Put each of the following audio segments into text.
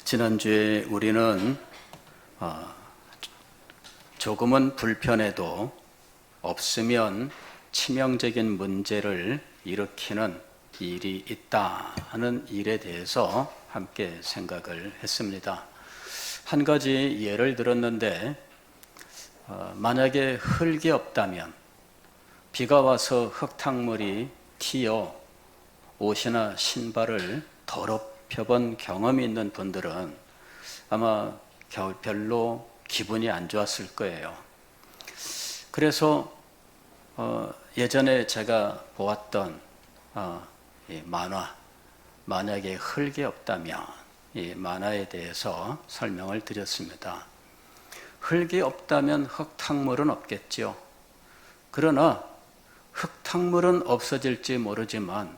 지난주에 우리는 조금은 불편해도 없으면 치명적인 문제를 일으키는 일이 있다 하는 일에 대해서 함께 생각을 했습니다. 한 가지 예를 들었는데 만약에 흙이 없다면, 비가 와서 흙탕물이 튀어 옷이나 신발을 더럽혀본 경험이 있는 분들은 아마 별로 기분이 안 좋았을 거예요. 그래서 예전에 제가 보았던 이 만화, 만약에 흙이 없다면, 이 만화에 대해서 설명을 드렸습니다. 흙이 없다면 흙탕물은 없겠죠. 그러나 흙탕물은 없어질지 모르지만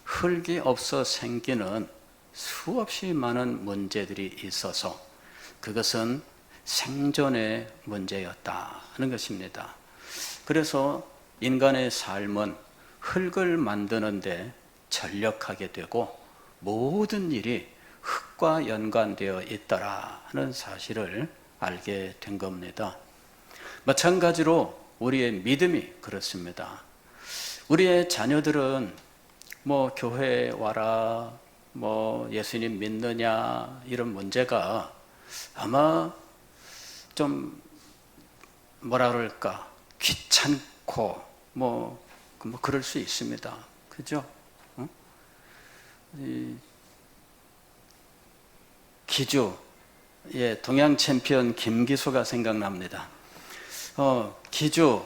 흙이 없어 생기는 수없이 많은 문제들이 있어서 그것은 생존의 문제였다 하는 것입니다. 그래서 인간의 삶은 흙을 만드는데 전력하게 되고 모든 일이 흙과 연관되어 있더라 하는 사실을 알게 된 겁니다. 마찬가지로 우리의 믿음이 그렇습니다. 우리의 자녀들은 교회에 와라, 예수님 믿느냐 이런 문제가 아마 좀 뭐라 그럴까 귀찮고 그럴 수 있습니다. 그죠? 기주, 동양 챔피언 김기수가 생각납니다. 기주,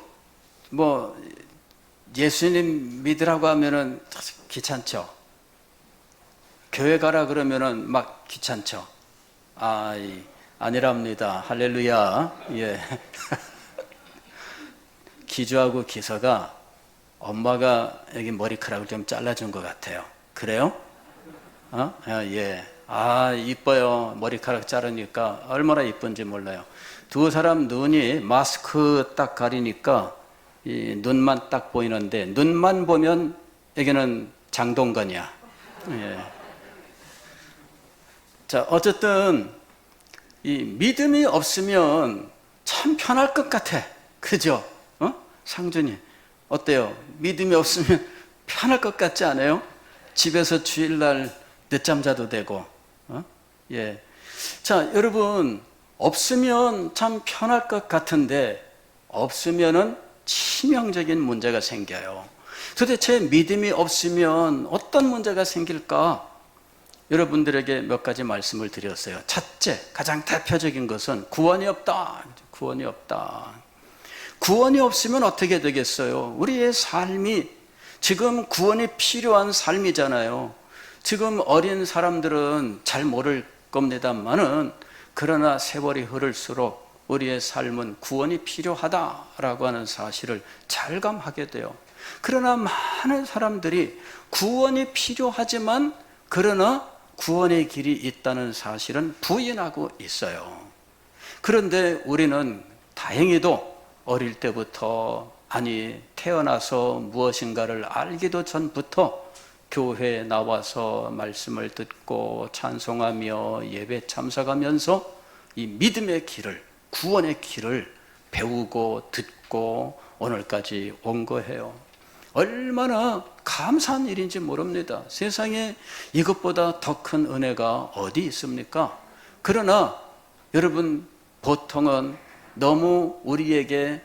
예수님 믿으라고 하면은 귀찮죠. 교회 가라 그러면은 막 귀찮죠. 아니랍니다. 할렐루야. 예. 기주하고 기서가 엄마가 여기 머리카락을 좀 잘라준 것 같아요. 그래요? 예. 이뻐요. 머리카락 자르니까 얼마나 이쁜지 몰라요. 두 사람 눈이 마스크 딱 가리니까 이 눈만 딱 보이는데, 눈만 보면 여기는 장동건이야. 예. 자, 어쨌든 이 믿음이 없으면 참 편할 것 같아. 그죠? 상준이 어때요? 믿음이 없으면 편할 것 같지 않아요? 집에서 주일날 늦잠 자도 되고. 예. 자, 여러분, 없으면 참 편할 것 같은데 없으면은 치명적인 문제가 생겨요. 도대체 믿음이 없으면 어떤 문제가 생길까? 여러분들에게 몇 가지 말씀을 드렸어요. 첫째, 가장 대표적인 것은 구원이 없다. 구원이 없다. 구원이 없으면 어떻게 되겠어요? 우리의 삶이 지금 구원이 필요한 삶이잖아요. 지금 어린 사람들은 잘 모를 겁니다만은, 그러나 세월이 흐를수록 우리의 삶은 구원이 필요하다라고 하는 사실을 잘감하게 돼요. 그러나 많은 사람들이 구원이 필요하지만 그러나 구원의 길이 있다는 사실은 부인하고 있어요. 그런데 우리는 다행히도 어릴 때부터, 태어나서 무엇인가를 알기도 전부터 교회에 나와서 말씀을 듣고 찬송하며 예배 참석하면서 이 믿음의 길을, 구원의 길을 배우고 듣고 오늘까지 온 거예요. 얼마나 감사한 일인지 모릅니다. 세상에 이것보다 더 큰 은혜가 어디 있습니까? 그러나 여러분, 보통은 너무 우리에게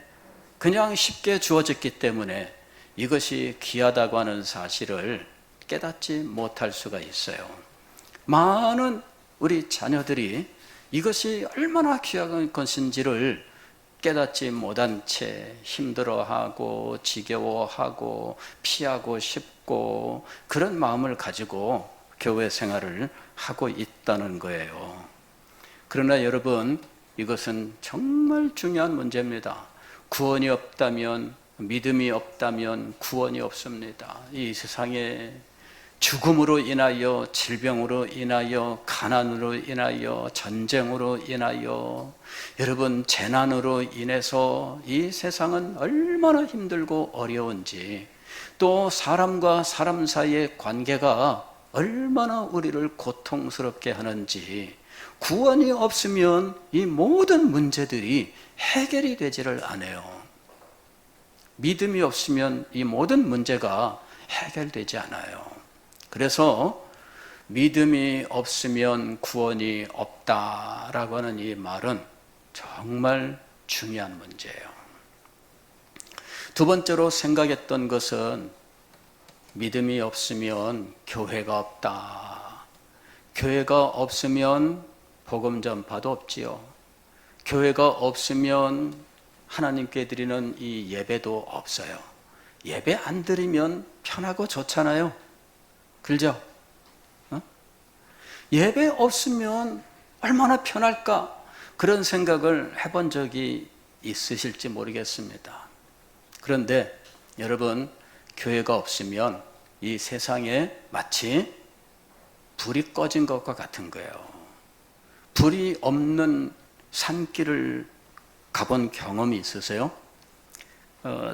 그냥 쉽게 주어졌기 때문에 이것이 귀하다고 하는 사실을 깨닫지 못할 수가 있어요. 많은 우리 자녀들이 이것이 얼마나 귀한 것인지를 깨닫지 못한 채 힘들어하고 지겨워하고 피하고 싶고 그런 마음을 가지고 교회 생활을 하고 있다는 거예요. 그러나 여러분, 이것은 정말 중요한 문제입니다. 구원이 없다면, 믿음이 없다면 구원이 없습니다. 이 세상에 죽음으로 인하여, 질병으로 인하여, 가난으로 인하여, 전쟁으로 인하여, 여러분 재난으로 인해서 이 세상은 얼마나 힘들고 어려운지, 또 사람과 사람 사이의 관계가 얼마나 우리를 고통스럽게 하는지 구원이 없으면 이 모든 문제들이 해결이 되지를 않아요. 믿음이 없으면 이 모든 문제가 해결되지 않아요. 그래서 믿음이 없으면 구원이 없다라고 하는 이 말은 정말 중요한 문제예요. 두 번째로 생각했던 것은 믿음이 없으면 교회가 없다. 교회가 없으면 복음 전파도 없지요. 교회가 없으면 하나님께 드리는 이 예배도 없어요. 예배 안 드리면 편하고 좋잖아요. 그렇죠? 예배 없으면 얼마나 편할까? 그런 생각을 해본 적이 있으실지 모르겠습니다. 그런데 여러분, 교회가 없으면 이 세상에 마치 불이 꺼진 것과 같은 거예요. 불이 없는 산길을 가본 경험이 있으세요?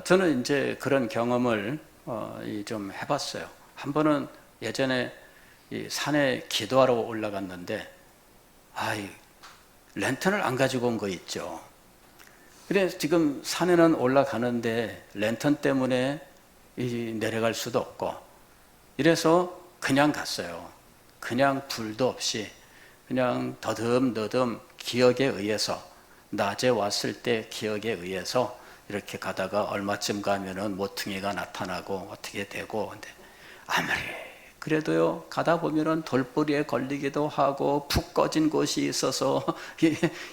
저는 이제 그런 경험을 좀 해봤어요. 한 번은 예전에 이 산에 기도하러 올라갔는데, 랜턴을 안 가지고 온 거 있죠. 그래서 지금 산에는 올라가는데 랜턴 때문에 내려갈 수도 없고, 이래서 그냥 갔어요. 그냥 불도 없이 그냥 더듬더듬 기억에 의해서, 낮에 왔을 때 기억에 의해서 이렇게 가다가 얼마쯤 가면은 모퉁이가 나타나고 어떻게 되고, 근데 아무리 그래도요, 가다 보면은 돌뿌리에 걸리기도 하고 푹 꺼진 곳이 있어서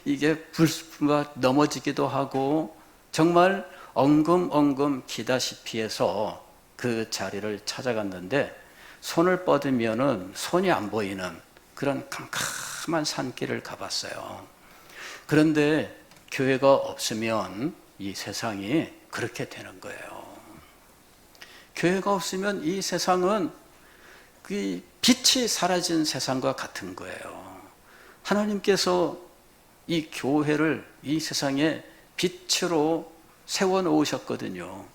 이게 불수가 넘어지기도 하고, 정말 엉금엉금 기다시피 해서 그 자리를 찾아갔는데, 손을 뻗으면은 손이 안 보이는 그런 캄캄한 산길을 가봤어요. 그런데 교회가 없으면 이 세상이 그렇게 되는 거예요. 교회가 없으면 이 세상은 그 빛이 사라진 세상과 같은 거예요. 하나님께서 이 교회를 이 세상에 빛으로 세워놓으셨거든요.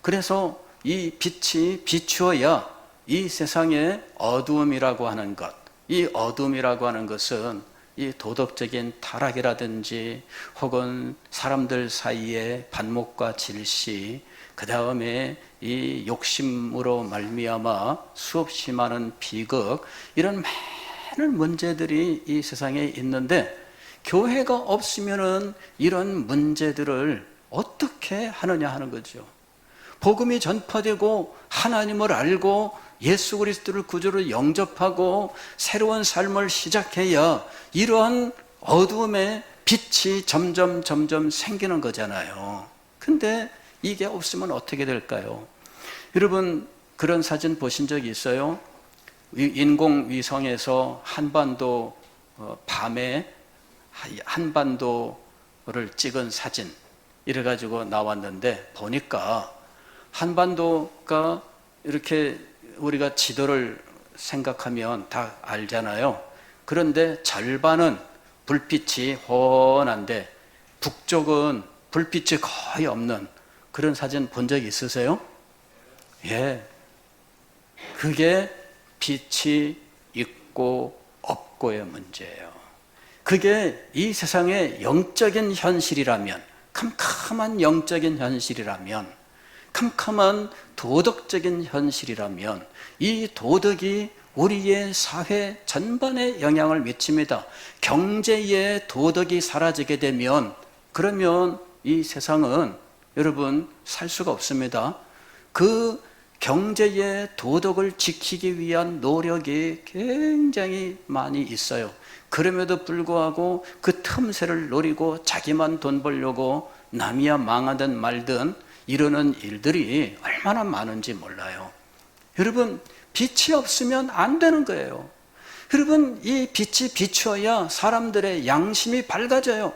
그래서 이 빛이 비추어야 이 세상의 어두움이라고 하는 것, 이 어둠이라고 하는 것은 이 도덕적인 타락이라든지 혹은 사람들 사이의 반목과 질시, 그 다음에 이 욕심으로 말미암아 수없이 많은 비극, 이런 많은 문제들이 이 세상에 있는데, 교회가 없으면은 이런 문제들을 어떻게 하느냐 하는 거죠. 복음이 전파되고 하나님을 알고 예수 그리스도를 구주로 영접하고 새로운 삶을 시작해야 이러한 어두움의 빛이 점점 생기는 거잖아요. 근데 이게 없으면 어떻게 될까요? 여러분, 그런 사진 보신 적이 있어요? 인공위성에서 한반도 밤에 한반도를 찍은 사진, 이래가지고 나왔는데, 보니까 한반도가 이렇게 우리가 지도를 생각하면 다 알잖아요. 그런데 절반은 불빛이 훤한데 북쪽은 불빛이 거의 없는 그런 사진 본 적 있으세요? 예. 그게 빛이 있고 없고의 문제예요. 그게 이 세상의 영적인 현실이라면, 캄캄한 영적인 현실이라면, 캄캄한 도덕적인 현실이라면, 이 도덕이 우리의 사회 전반에 영향을 미칩니다. 경제의 도덕이 사라지게 되면, 그러면 이 세상은 여러분 살 수가 없습니다. 그 경제의 도덕을 지키기 위한 노력이 굉장히 많이 있어요. 그럼에도 불구하고 그 틈새를 노리고 자기만 돈 벌려고 남이야 망하든 말든 이러는 일들이 얼마나 많은지 몰라요. 여러분, 빛이 없으면 안 되는 거예요. 여러분, 이 빛이 비추어야 사람들의 양심이 밝아져요.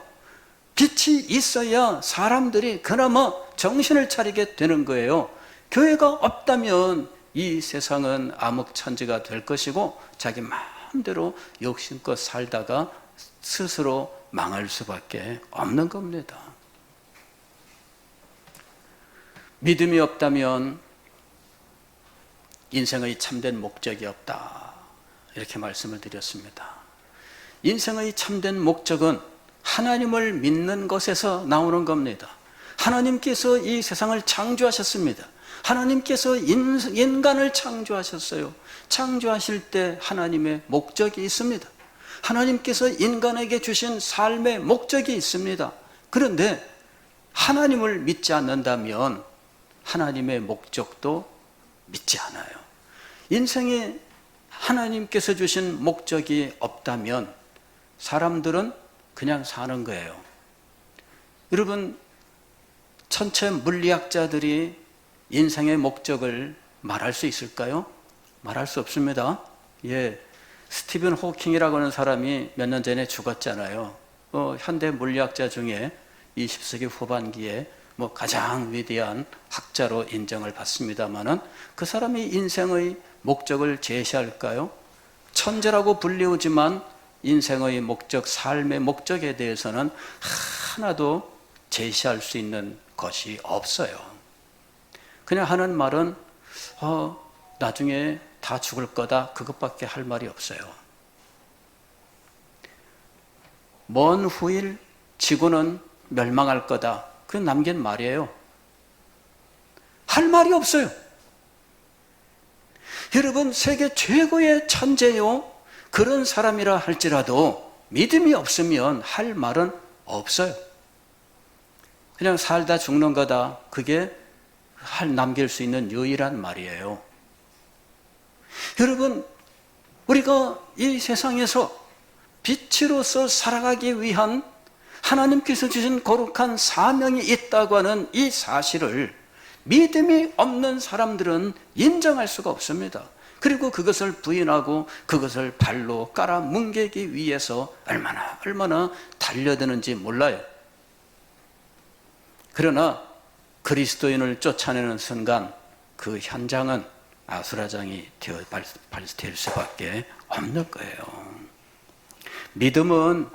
빛이 있어야 사람들이 그나마 정신을 차리게 되는 거예요. 교회가 없다면 이 세상은 암흑천지가 될 것이고 자기 마음대로 욕심껏 살다가 스스로 망할 수밖에 없는 겁니다. 믿음이 없다면 인생의 참된 목적이 없다, 이렇게 말씀을 드렸습니다. 인생의 참된 목적은 하나님을 믿는 것에서 나오는 겁니다. 하나님께서 이 세상을 창조하셨습니다. 하나님께서 인간을 창조하셨어요. 창조하실 때 하나님의 목적이 있습니다. 하나님께서 인간에게 주신 삶의 목적이 있습니다. 그런데 하나님을 믿지 않는다면 하나님의 목적도 믿지 않아요. 인생에 하나님께서 주신 목적이 없다면 사람들은 그냥 사는 거예요. 여러분, 천체 물리학자들이 인생의 목적을 말할 수 있을까요? 말할 수 없습니다. 스티븐 호킹이라고 하는 사람이 몇 년 전에 죽었잖아요. 현대 물리학자 중에 20세기 후반기에 가장 위대한 학자로 인정을 받습니다마는 그 사람이 인생의 목적을 제시할까요? 천재라고 불리우지만 인생의 목적, 삶의 목적에 대해서는 하나도 제시할 수 있는 것이 없어요. 그냥 하는 말은 나중에 다 죽을 거다, 그것밖에 할 말이 없어요. 먼 후일 지구는 멸망할 거다, 그 남긴 말이에요. 할 말이 없어요. 여러분, 세계 최고의 천재요, 그런 사람이라 할지라도 믿음이 없으면 할 말은 없어요. 그냥 살다 죽는 거다, 그게 남길 수 있는 유일한 말이에요. 여러분, 우리가 이 세상에서 빛으로서 살아가기 위한 하나님께서 주신 거룩한 사명이 있다고 하는 이 사실을 믿음이 없는 사람들은 인정할 수가 없습니다. 그리고 그것을 부인하고 그것을 발로 깔아뭉개기 위해서 얼마나 달려드는지 몰라요. 그러나 그리스도인을 쫓아내는 순간 그 현장은 아수라장이 될 수밖에 없는 거예요. 믿음은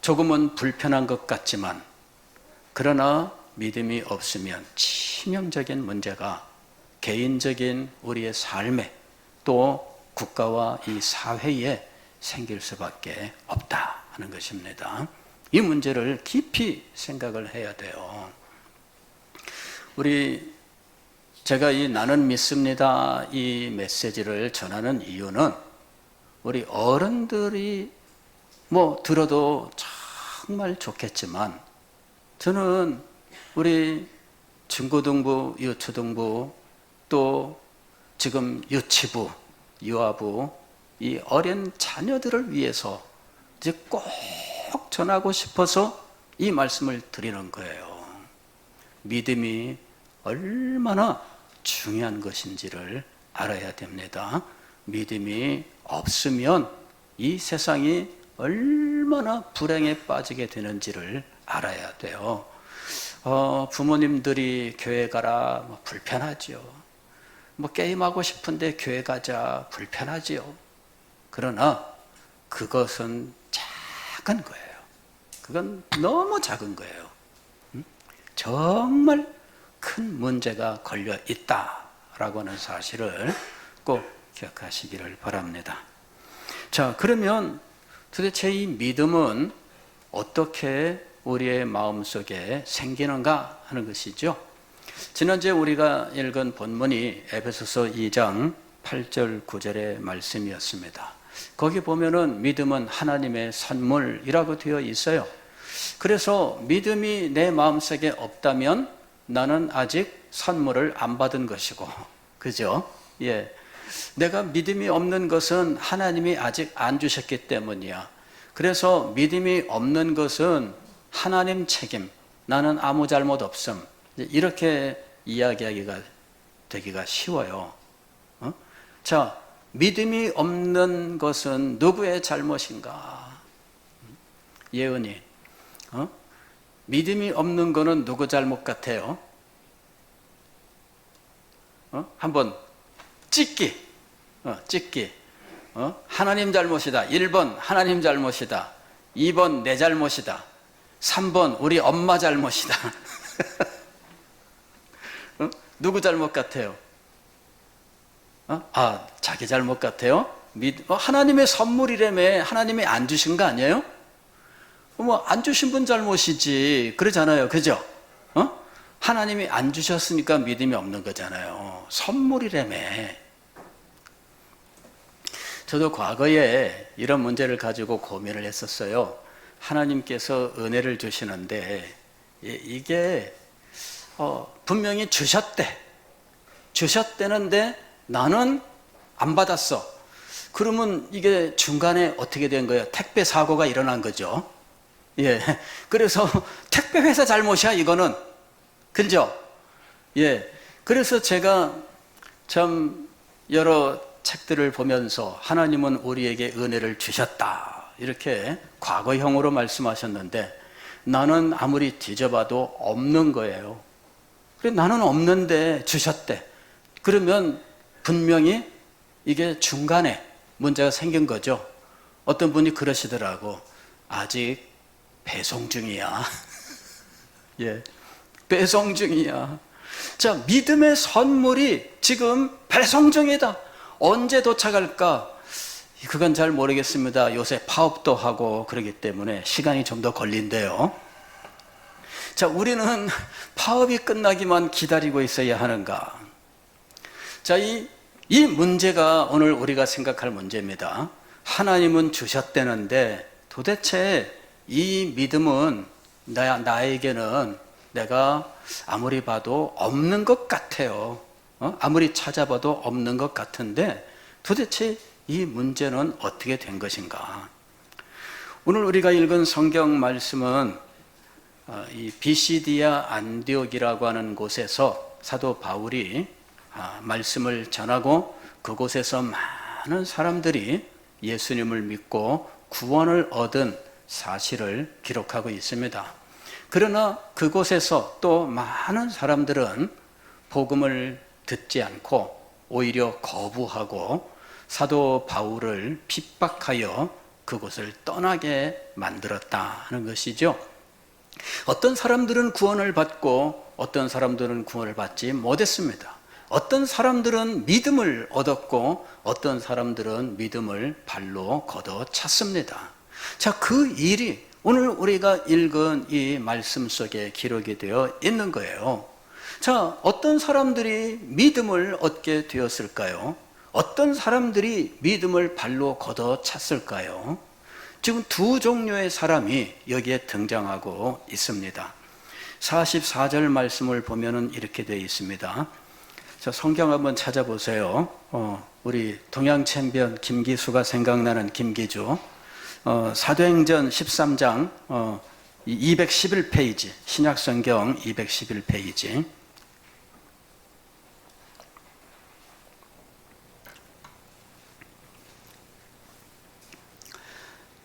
조금은 불편한 것 같지만, 그러나 믿음이 없으면 치명적인 문제가 개인적인 우리의 삶에 또 국가와 이 사회에 생길 수밖에 없다 하는 것입니다. 이 문제를 깊이 생각을 해야 돼요. 제가 이 나는 믿습니다 이 메시지를 전하는 이유는 우리 어른들이 들어도 정말 좋겠지만, 저는 우리 중고등부, 유초등부, 또 지금 유치부, 유아부, 이 어린 자녀들을 위해서 이제 꼭 전하고 싶어서 이 말씀을 드리는 거예요. 믿음이 얼마나 중요한 것인지를 알아야 됩니다. 믿음이 없으면 이 세상이 얼마나 불행에 빠지게 되는지를 알아야 돼요. 부모님들이 교회 가라, 불편하죠. 게임하고 싶은데 교회 가자, 불편하지요. 그러나 그것은 작은 거예요. 그건 너무 작은 거예요. 정말 큰 문제가 걸려 있다라고 하는 사실을 꼭 기억하시기를 바랍니다. 자, 그러면 도대체 이 믿음은 어떻게 우리의 마음속에 생기는가 하는 것이죠. 지난주에 우리가 읽은 본문이 에베소서 2장 8절 9절의 말씀이었습니다. 거기 보면은 믿음은 하나님의 선물이라고 되어 있어요. 그래서 믿음이 내 마음속에 없다면 나는 아직 선물을 안 받은 것이고, 그죠? 내가 믿음이 없는 것은 하나님이 아직 안 주셨기 때문이야. 그래서 믿음이 없는 것은 하나님 책임, 나는 아무 잘못 없음, 이렇게 이야기하기가 되기가 쉬워요. 자, 믿음이 없는 것은 누구의 잘못인가? 예은이, 믿음이 없는 거는 누구 잘못 같아요? 한번 찍기. 하나님 잘못이다. 1번 하나님 잘못이다. 2번 내 잘못이다. 3번 우리 엄마 잘못이다. 누구 잘못 같아요? 자기 잘못 같아요? 하나님의 선물이라며 하나님이 안 주신 거 아니에요? 안 주신 분 잘못이지. 그러잖아요. 그죠? 하나님이 안 주셨으니까 믿음이 없는 거잖아요. 선물이라며. 저도 과거에 이런 문제를 가지고 고민을 했었어요. 하나님께서 은혜를 주시는데 이게 분명히 주셨대는데 나는 안 받았어. 그러면 이게 중간에 어떻게 된 거예요? 택배 사고가 일어난 거죠. 예. 그래서 택배 회사 잘못이야, 이거는. 그죠? 예. 그래서 제가 참 여러 책들을 보면서 하나님은 우리에게 은혜를 주셨다, 이렇게 과거형으로 말씀하셨는데 나는 아무리 뒤져봐도 없는 거예요. 그래, 나는 없는데 주셨대. 그러면 분명히 이게 중간에 문제가 생긴 거죠. 어떤 분이 그러시더라고. 아직 배송 중이야. 예, 배송 중이야. 자, 믿음의 선물이 지금 배송 중이다. 언제 도착할까? 그건 잘 모르겠습니다. 요새 파업도 하고 그러기 때문에 시간이 좀 더 걸린대요. 자, 우리는 파업이 끝나기만 기다리고 있어야 하는가? 자, 이 문제가 오늘 우리가 생각할 문제입니다. 하나님은 주셨다는데 도대체 이 믿음은 나에게는 내가 아무리 봐도 없는 것 같아요. 아무리 찾아봐도 없는 것 같은데 도대체 이 문제는 어떻게 된 것인가? 오늘 우리가 읽은 성경 말씀은 이 비시디아 안디옥이라고 하는 곳에서 사도 바울이 말씀을 전하고 그곳에서 많은 사람들이 예수님을 믿고 구원을 얻은 사실을 기록하고 있습니다. 그러나 그곳에서 또 많은 사람들은 복음을 듣지 않고 오히려 거부하고 사도 바울을 핍박하여 그곳을 떠나게 만들었다는 것이죠. 어떤 사람들은 구원을 받고 어떤 사람들은 구원을 받지 못했습니다. 어떤 사람들은 믿음을 얻었고 어떤 사람들은 믿음을 발로 걷어찼습니다. 자, 그 일이 오늘 우리가 읽은 이 말씀 속에 기록이 되어 있는 거예요. 자, 어떤 사람들이 믿음을 얻게 되었을까요? 어떤 사람들이 믿음을 발로 걷어찼을까요? 지금 두 종류의 사람이 여기에 등장하고 있습니다. 44절 말씀을 보면은 이렇게 되어 있습니다. 자, 성경 한번 찾아보세요. 우리 동양 챔피언 김기수가 생각나는 김기주. 사도행전 13장 211페이지, 신약성경 211페이지.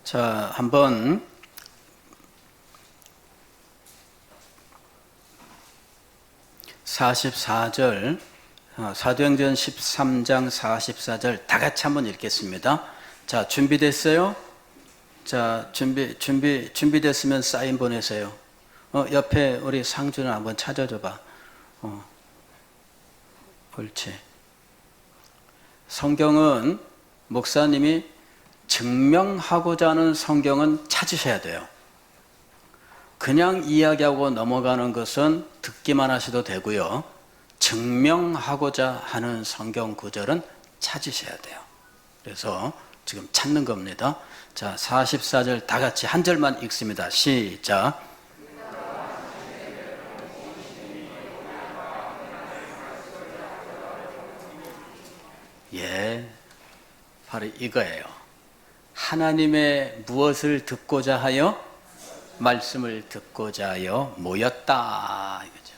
자, 한번 사도행전 13장 44절 다 같이 한번 읽겠습니다. 자, 준비됐어요? 자, 준비됐으면 사인 보내세요. 옆에 우리 상준을 한번 찾아줘봐. 옳지. 성경은 목사님이 증명하고자 하는 성경은 찾으셔야 돼요. 그냥 이야기하고 넘어가는 것은 듣기만 하셔도 되고요. 증명하고자 하는 성경 구절은 찾으셔야 돼요. 그래서 지금 찾는 겁니다. 자, 44절 다 같이 한 절만 읽습니다. 시작. 예, 바로 이거예요. 하나님의 무엇을 듣고자 하여? 말씀을 듣고자 하여 모였다, 이거죠.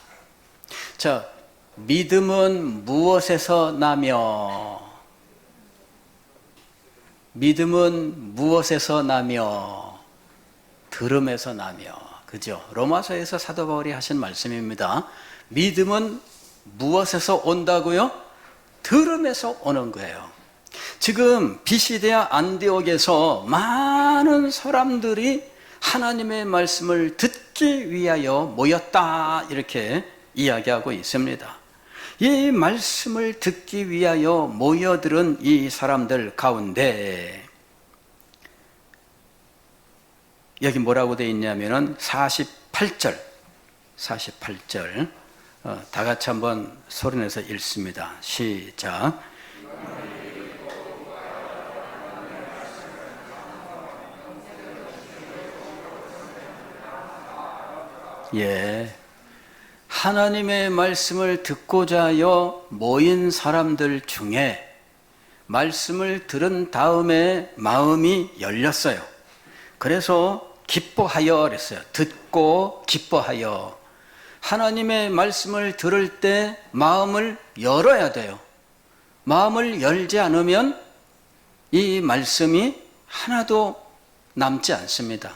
자, 믿음은 무엇에서 나며? 믿음은 무엇에서 나며? 들음에서 나며. 그죠? 로마서에서 사도 바울이 하신 말씀입니다. 믿음은 무엇에서 온다고요? 들음에서 오는 거예요. 지금 비시디아 안디옥에서 많은 사람들이 하나님의 말씀을 듣기 위하여 모였다, 이렇게 이야기하고 있습니다. 이 말씀을 듣기 위하여 모여들은 이 사람들 가운데 여기 뭐라고 되어 있냐면은 48절 다 같이 한번 소리내서 읽습니다. 시작. 예, 하나님의 말씀을 듣고자 하여 모인 사람들 중에 말씀을 들은 다음에 마음이 열렸어요. 그래서 기뻐하여 그랬어요. 듣고 기뻐하여. 하나님의 말씀을 들을 때 마음을 열어야 돼요. 마음을 열지 않으면 이 말씀이 하나도 남지 않습니다.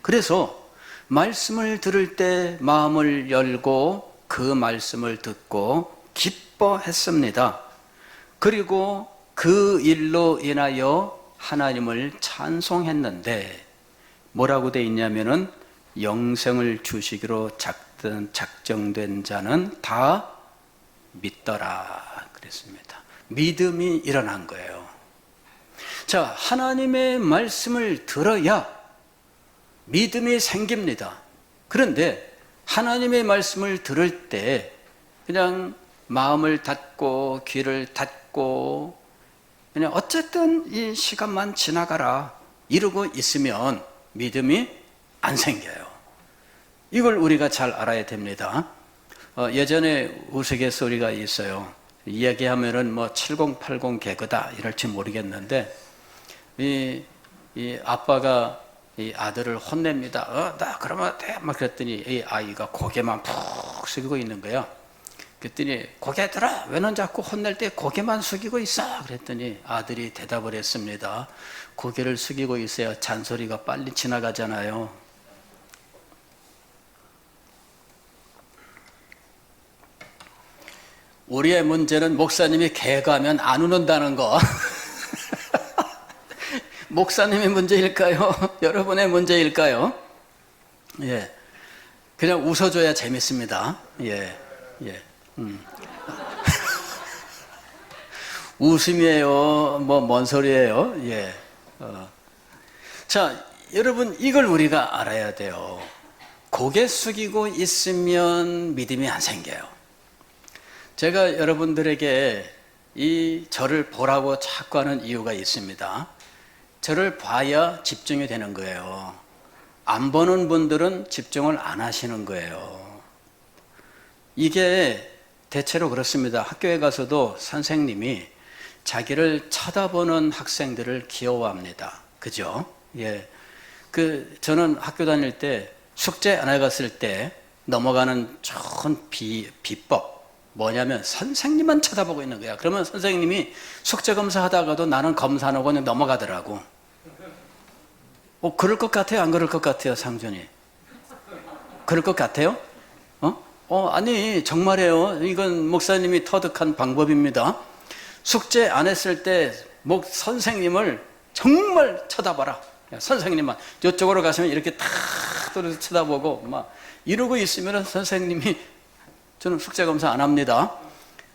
그래서 말씀을 들을 때 마음을 열고 그 말씀을 듣고 기뻐했습니다. 그리고 그 일로 인하여 하나님을 찬송했는데 뭐라고 되어 있냐면은 영생을 주시기로 작정된 자는 다 믿더라 그랬습니다. 믿음이 일어난 거예요. 자, 하나님의 말씀을 들어야 믿음이 생깁니다. 그런데 하나님의 말씀을 들을 때 그냥 마음을 닫고 귀를 닫고 그냥 어쨌든 이 시간만 지나가라 이러고 있으면 믿음이 안 생겨요. 이걸 우리가 잘 알아야 됩니다. 예전에 우스갯소리가 있어요. 이야기하면은 뭐 7080 개그다 이럴지 모르겠는데 이 아빠가 이 아들을 혼냅니다. 나 그러면 돼. 막 그랬더니 이 아이가 고개만 푹 숙이고 있는 거야. 그랬더니 고개 들어. 왜 넌 자꾸 혼낼 때 고개만 숙이고 있어? 그랬더니 아들이 대답을 했습니다. 고개를 숙이고 있어야 잔소리가 빨리 지나가잖아요. 우리의 문제는 목사님이 개가면 안 우는다는 거. 목사님의 문제일까요? 여러분의 문제일까요? 예. 그냥 웃어줘야 재밌습니다. 예. 웃음이에요? 뭐, 뭔 소리예요? 예. 자, 여러분, 이걸 우리가 알아야 돼요. 고개 숙이고 있으면 믿음이 안 생겨요. 제가 여러분들에게 이 저를 보라고 자꾸 하는 이유가 있습니다. 저를 봐야 집중이 되는 거예요. 안 보는 분들은 집중을 안 하시는 거예요. 이게 대체로 그렇습니다. 학교에 가서도 선생님이 자기를 쳐다보는 학생들을 귀여워합니다. 그죠? 예. 저는 학교 다닐 때 숙제 안 해갔을 때 넘어가는 좋은 비법. 뭐냐면 선생님만 쳐다보고 있는 거야. 그러면 선생님이 숙제 검사하다가도 나는 검사 안 하고 그냥 넘어가더라고. 그럴 것 같아요? 안 그럴 것 같아요? 상준이? 그럴 것 같아요? 아니 정말이에요. 이건 목사님이 터득한 방법입니다. 숙제 안 했을 때 선생님을 정말 쳐다봐라. 선생님만 이쪽으로 가시면 이렇게 탁 쳐다보고 막 이러고 있으면 선생님이 저는 숙제 검사 안 합니다.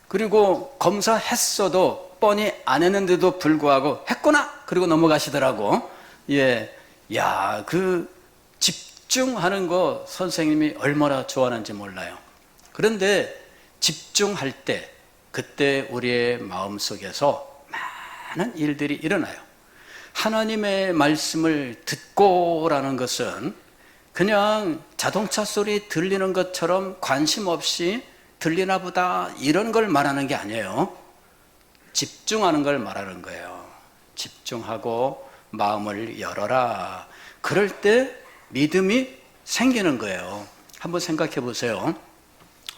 그리고 검사했어도 뻔히 안 했는데도 불구하고 했구나. 그리고 넘어가시더라고. 예, 야, 집중하는 거 선생님이 얼마나 좋아하는지 몰라요. 그런데 집중할 때 그때 우리의 마음속에서 많은 일들이 일어나요. 하나님의 말씀을 듣고라는 것은 그냥 자동차 소리 들리는 것처럼 관심 없이 들리나 보다 이런 걸 말하는 게 아니에요. 집중하는 걸 말하는 거예요. 집중하고 마음을 열어라. 그럴 때 믿음이 생기는 거예요. 한번 생각해 보세요.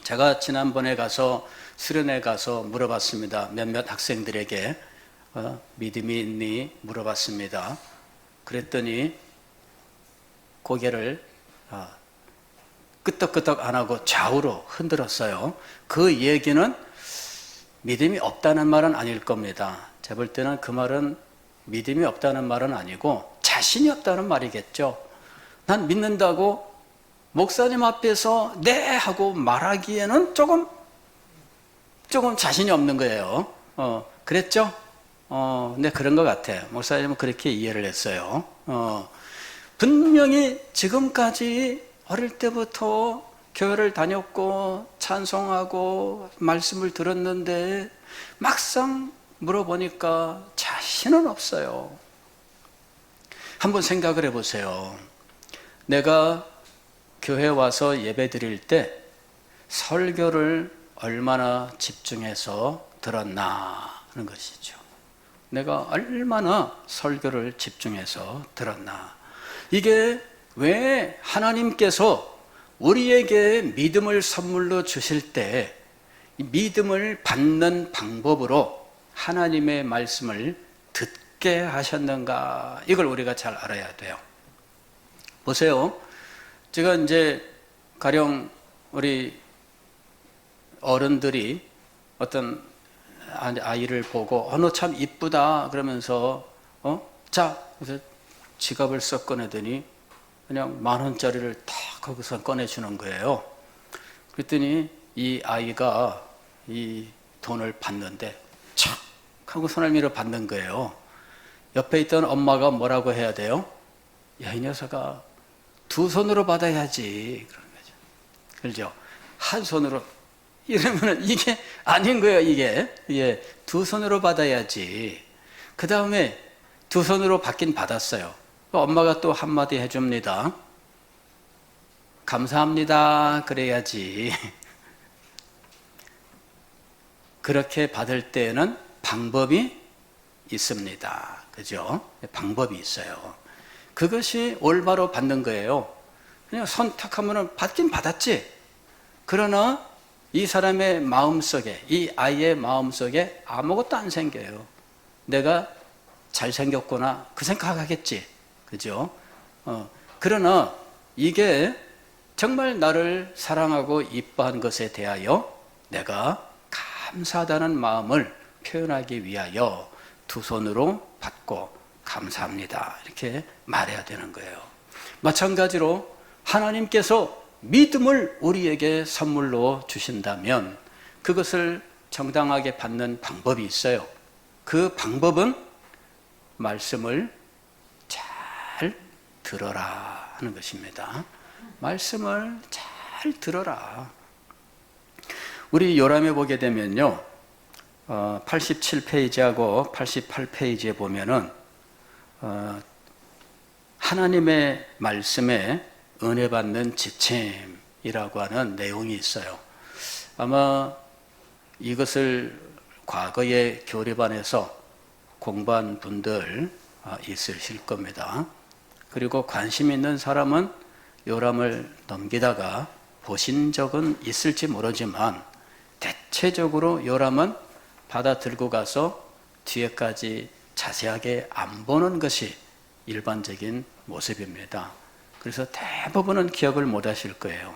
제가 지난번에 수련회 가서 물어봤습니다. 몇몇 학생들에게 믿음이 있니? 물어봤습니다. 그랬더니 고개를 끄덕끄덕 안 하고 좌우로 흔들었어요. 그 얘기는 믿음이 없다는 말은 아닐 겁니다. 제가 볼 때는 그 말은 믿음이 없다는 말은 아니고 자신이 없다는 말이겠죠. 난 믿는다고 목사님 앞에서 네 하고 말하기에는 조금 조금 자신이 없는 거예요. 그랬죠? 네, 그런 것 같아요. 목사님은 그렇게 이해를 했어요. 분명히 지금까지 어릴 때부터 교회를 다녔고 찬송하고 말씀을 들었는데 막상 물어보니까 자신은 없어요. 한번 생각을 해보세요. 내가 교회 와서 예배 드릴 때 설교를 얼마나 집중해서 들었나 하는 것이죠. 내가 얼마나 설교를 집중해서 들었나. 이게 왜 하나님께서 우리에게 믿음을 선물로 주실 때 믿음을 받는 방법으로 하나님의 말씀을 듣게 하셨는가, 이걸 우리가 잘 알아야 돼요. 보세요. 제가 이제 가령 우리 어른들이 어떤 아이를 보고 너 참 이쁘다 그러면서 자, 그래서 지갑을 썩 꺼내더니 그냥 10,000원짜리를 탁 거기서 꺼내주는 거예요. 그랬더니 이 아이가 이 돈을 받는데 착 하고 손을 밀어 받는 거예요. 옆에 있던 엄마가 뭐라고 해야 돼요? 야, 이 녀석아, 2손으로 받아야지. 그런 거죠. 그렇죠? 한 손으로. 이러면 이게 아닌 거예요, 이게. 예, 2손으로 받아야지. 그 다음에 2손으로 받긴 받았어요. 엄마가 또 한마디 해줍니다. 감사합니다. 그래야지. 그렇게 받을 때는 방법이 있습니다. 그죠? 방법이 있어요. 그것이 올바로 받는 거예요. 그냥 선택하면 받긴 받았지. 그러나 이 사람의 마음속에, 이 아이의 마음속에 아무것도 안 생겨요. 내가 잘생겼구나, 그 생각하겠지. 그죠? 그러나 이게 정말 나를 사랑하고 이뻐한 것에 대하여 내가 감사하다는 마음을 표현하기 위하여 2손으로 받고 감사합니다, 이렇게 말해야 되는 거예요. 마찬가지로 하나님께서 믿음을 우리에게 선물로 주신다면 그것을 정당하게 받는 방법이 있어요. 그 방법은 말씀을 잘 들어라 하는 것입니다. 말씀을 잘 들어라. 우리 요람에 보게 되면요, 87페이지하고 88페이지에 보면은 하나님의 말씀에 은혜 받는 지침이라고 하는 내용이 있어요. 아마 이것을 과거에 교리반에서 공부한 분들 있으실 겁니다. 그리고 관심 있는 사람은 요람을 넘기다가 보신 적은 있을지 모르지만 대체적으로 요람은 받아 들고 가서 뒤에까지 자세하게 안 보는 것이 일반적인 모습입니다. 그래서 대부분은 기억을 못 하실 거예요.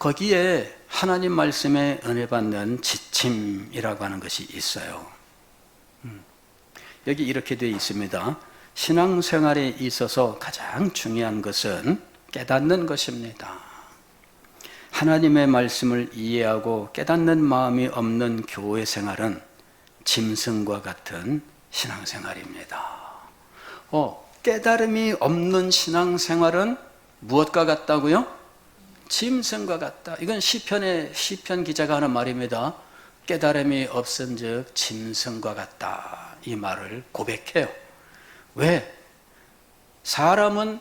거기에 하나님 말씀에 은혜 받는 지침이라고 하는 것이 있어요. 여기 이렇게 되어 있습니다. 신앙생활에 있어서 가장 중요한 것은 깨닫는 것입니다. 하나님의 말씀을 이해하고 깨닫는 마음이 없는 교회 생활은 짐승과 같은 신앙생활입니다. 깨달음이 없는 신앙생활은 무엇과 같다고요? 짐승과 같다. 이건 시편 기자가 하는 말입니다. 깨달음이 없은즉 짐승과 같다, 이 말을 고백해요. 왜? 사람은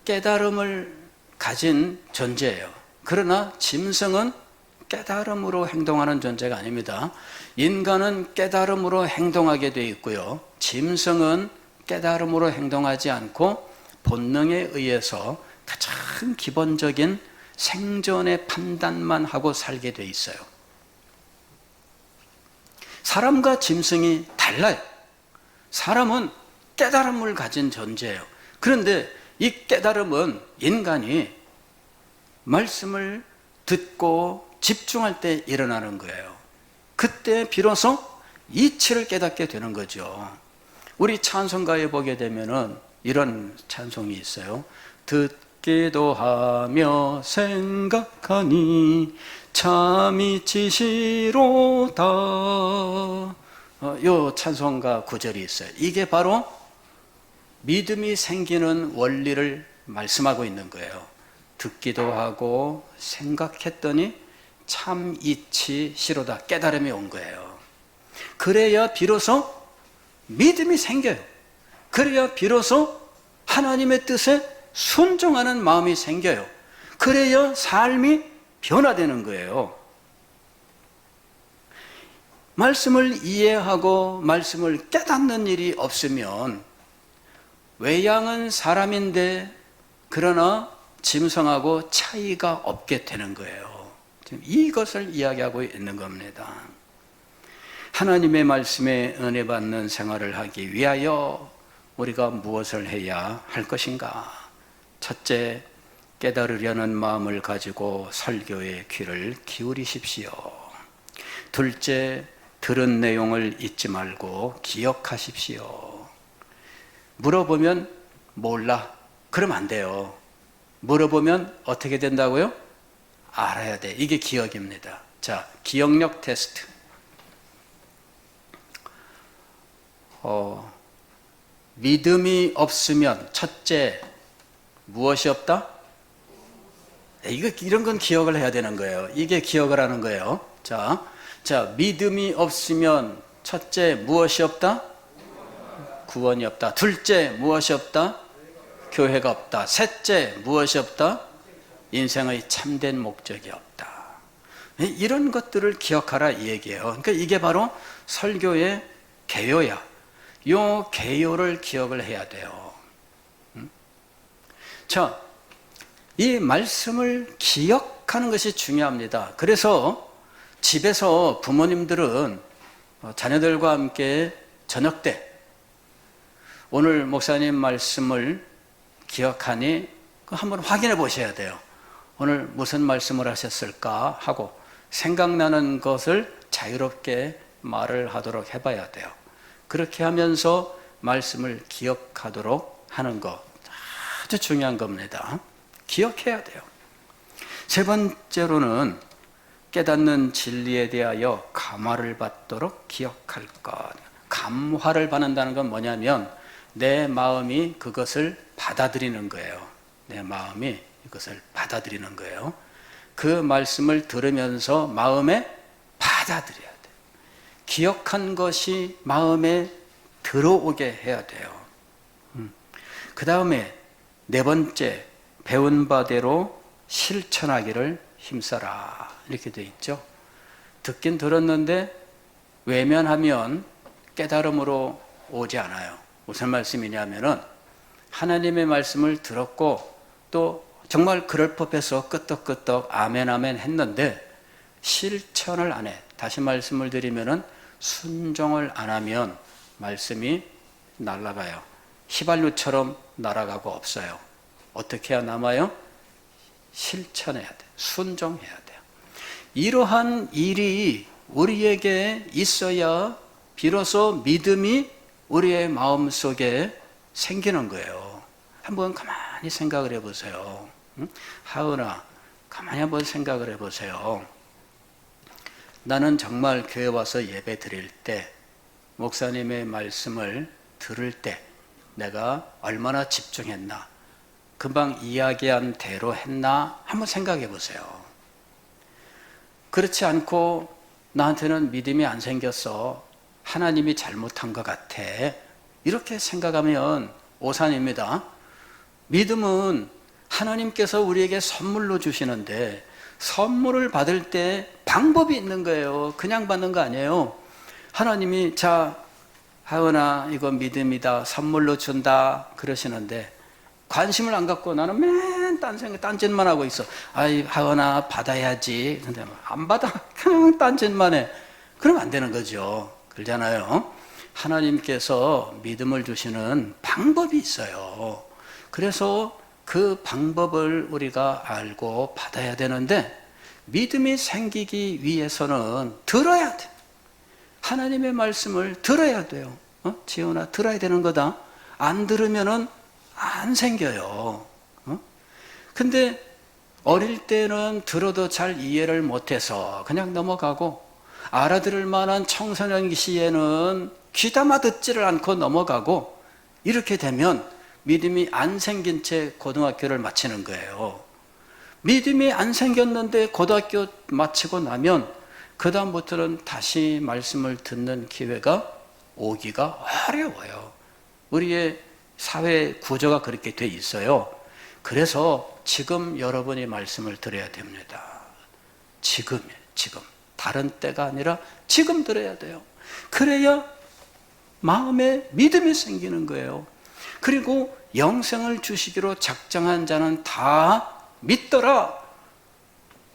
깨달음을 가진 존재예요. 그러나 짐승은 깨달음으로 행동하는 존재가 아닙니다. 인간은 깨달음으로 행동하게 되어 있고요, 짐승은 깨달음으로 행동하지 않고 본능에 의해서 가장 기본적인 생존의 판단만 하고 살게 되어 있어요. 사람과 짐승이 달라요. 사람은 깨달음을 가진 존재예요. 그런데 이 깨달음은 인간이 말씀을 듣고 집중할 때 일어나는 거예요. 그때 비로소 이치를 깨닫게 되는 거죠. 우리 찬송가에 보게 되면은 이런 찬송이 있어요. 듣기도 하며 생각하니 참이 지시로다. 요 찬송가 구절이 있어요. 이게 바로 믿음이 생기는 원리를 말씀하고 있는 거예요. 듣기도 하고 생각했더니 참 이치시로다. 깨달음이 온 거예요. 그래야 비로소 믿음이 생겨요. 그래야 비로소 하나님의 뜻에 순종하는 마음이 생겨요. 그래야 삶이 변화되는 거예요. 말씀을 이해하고 말씀을 깨닫는 일이 없으면 외양은 사람인데 그러나 짐승하고 차이가 없게 되는 거예요. 지금 이것을 이야기하고 있는 겁니다. 하나님의 말씀에 은혜 받는 생활을 하기 위하여 우리가 무엇을 해야 할 것인가? 첫째, 깨달으려는 마음을 가지고 설교의 귀를 기울이십시오. 둘째, 들은 내용을 잊지 말고 기억하십시오. 물어보면 몰라. 그러면 안 돼요. 물어보면 어떻게 된다고요? 알아야 돼. 이게 기억입니다. 자, 기억력 테스트. 믿음이 없으면 첫째, 무엇이 없다? 이런 건 기억을 해야 되는 거예요. 이게 기억을 하는 거예요. 자, 믿음이 없으면 첫째, 무엇이 없다? 구원이 없다. 둘째, 무엇이 없다? 교회가 없다. 셋째, 무엇이 없다? 인생의 참된 목적이 없다. 이런 것들을 기억하라 이 얘기예요. 그러니까 이게 바로 설교의 개요야. 요 개요를 기억을 해야 돼요. 자, 이 말씀을 기억하는 것이 중요합니다. 그래서 집에서 부모님들은 자녀들과 함께 저녁 때 오늘 목사님 말씀을 기억하니 한번 확인해 보셔야 돼요. 오늘 무슨 말씀을 하셨을까 하고 생각나는 것을 자유롭게 말을 하도록 해봐야 돼요. 그렇게 하면서 말씀을 기억하도록 하는 것 아주 중요한 겁니다. 기억해야 돼요. 세 번째로는 깨닫는 진리에 대하여 감화를 받도록 기억할 것. 감화를 받는다는 건 뭐냐면 내 마음이 그것을 받아들이는 거예요. 내 마음이 이것을 받아들이는 거예요. 그 말씀을 들으면서 마음에 받아들여야 돼요. 기억한 것이 마음에 들어오게 해야 돼요. 그 다음에 네 번째, 배운 바대로 실천하기를 힘써라. 이렇게 되어 있죠. 듣긴 들었는데 외면하면 깨달음으로 오지 않아요. 무슨 말씀이냐면은 하나님의 말씀을 들었고 또 정말 그럴 법해서 끄떡끄떡 아멘 아멘 했는데 실천을 안 해. 다시 말씀을 드리면은 순종을 안 하면 말씀이 날아가요. 휘발유처럼 날아가고 없어요. 어떻게 해야 남아요? 실천해야 돼요. 순종해야 돼요. 이러한 일이 우리에게 있어야 비로소 믿음이 우리의 마음속에 생기는 거예요. 한번 가만히 생각을 해보세요. 하은아, 가만히 한번 생각을 해보세요. 나는 정말 교회 와서 예배 드릴 때 목사님의 말씀을 들을 때 내가 얼마나 집중했나, 금방 이야기한 대로 했나 한번 생각해 보세요. 그렇지 않고 나한테는 믿음이 안 생겼어, 하나님이 잘못한 것 같아, 이렇게 생각하면 오산입니다. 믿음은 하나님께서 우리에게 선물로 주시는데 선물을 받을 때 방법이 있는 거예요. 그냥 받는 거 아니에요. 하나님이 자, 하은아 이거 믿음이다, 선물로 준다 그러시는데 관심을 안 갖고 나는 맨 딴짓만 하고 있어. 아이 하은아 받아야지. 근데 안 받아. 그냥 딴짓만 해. 그러면 안 되는 거죠. 그러잖아요. 하나님께서 믿음을 주시는 방법이 있어요. 그래서 그 방법을 우리가 알고 받아야 되는데 믿음이 생기기 위해서는 들어야 돼. 하나님의 말씀을 들어야 돼요. 지훈아 들어야 되는 거다. 안 들으면은 안 생겨요. 근데 어릴 때는 들어도 잘 이해를 못해서 그냥 넘어가고, 알아들을 만한 청소년 시에는 귀담아 듣지를 않고 넘어가고, 이렇게 되면 믿음이 안 생긴 채 고등학교를 마치는 거예요. 믿음이 안 생겼는데 고등학교 마치고 나면 그 다음부터는 다시 말씀을 듣는 기회가 오기가 어려워요. 우리의 사회 구조가 그렇게 돼 있어요. 그래서 지금 여러분이 말씀을 들어야 됩니다. 지금이에요, 지금. 다른 때가 아니라 지금 들어야 돼요. 그래야 마음에 믿음이 생기는 거예요. 그리고 영생을 주시기로 작정한 자는 다 믿더라.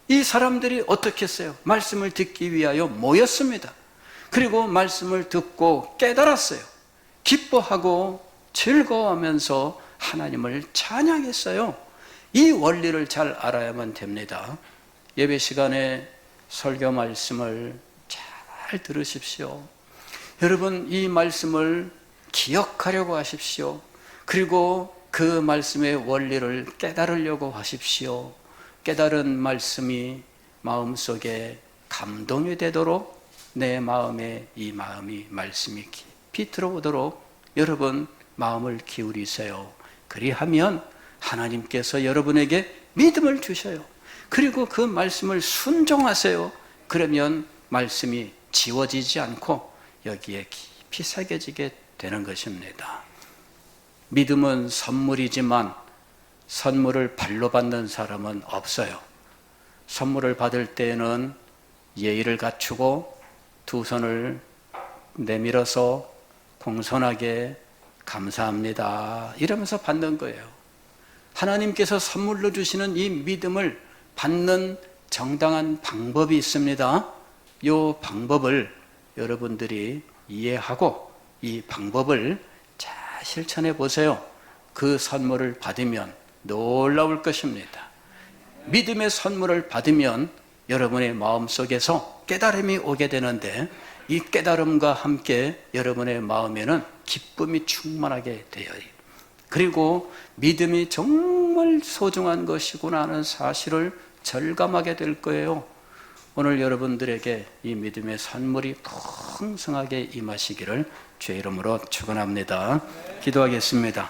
이 사람들이 어떻게 했어요? 말씀을 듣기 위하여 모였습니다. 그리고 말씀을 듣고 깨달았어요. 기뻐하고 즐거워하면서 하나님을 찬양했어요. 이 원리를 잘 알아야만 됩니다. 예배 시간에 설교 말씀을 잘 들으십시오. 여러분, 이 말씀을 기억하려고 하십시오. 그리고 그 말씀의 원리를 깨달으려고 하십시오. 깨달은 말씀이 마음속에 감동이 되도록, 내 마음에 이 마음이 말씀이 깊이 들어오도록 여러분 마음을 기울이세요. 그리하면 하나님께서 여러분에게 믿음을 주셔요. 그리고 그 말씀을 순종하세요. 그러면 말씀이 지워지지 않고 여기에 깊이 새겨지게 되는 것입니다. 믿음은 선물이지만 선물을 발로 받는 사람은 없어요. 선물을 받을 때에는 예의를 갖추고 두 손을 내밀어서 공손하게 감사합니다 이러면서 받는 거예요. 하나님께서 선물로 주시는 이 믿음을 받는 정당한 방법이 있습니다. 이 방법을 여러분들이 이해하고 이 방법을 잘 실천해 보세요. 그 선물을 받으면 놀라울 것입니다. 믿음의 선물을 받으면 여러분의 마음속에서 깨달음이 오게 되는데, 이 깨달음과 함께 여러분의 마음에는 기쁨이 충만하게 되어요. 그리고 믿음이 정말 소중한 것이구나 하는 사실을 절감하게 될 거예요. 오늘 여러분들에게 이 믿음의 선물이 풍성하게 임하시기를 주의 이름으로 축원합니다. 기도하겠습니다.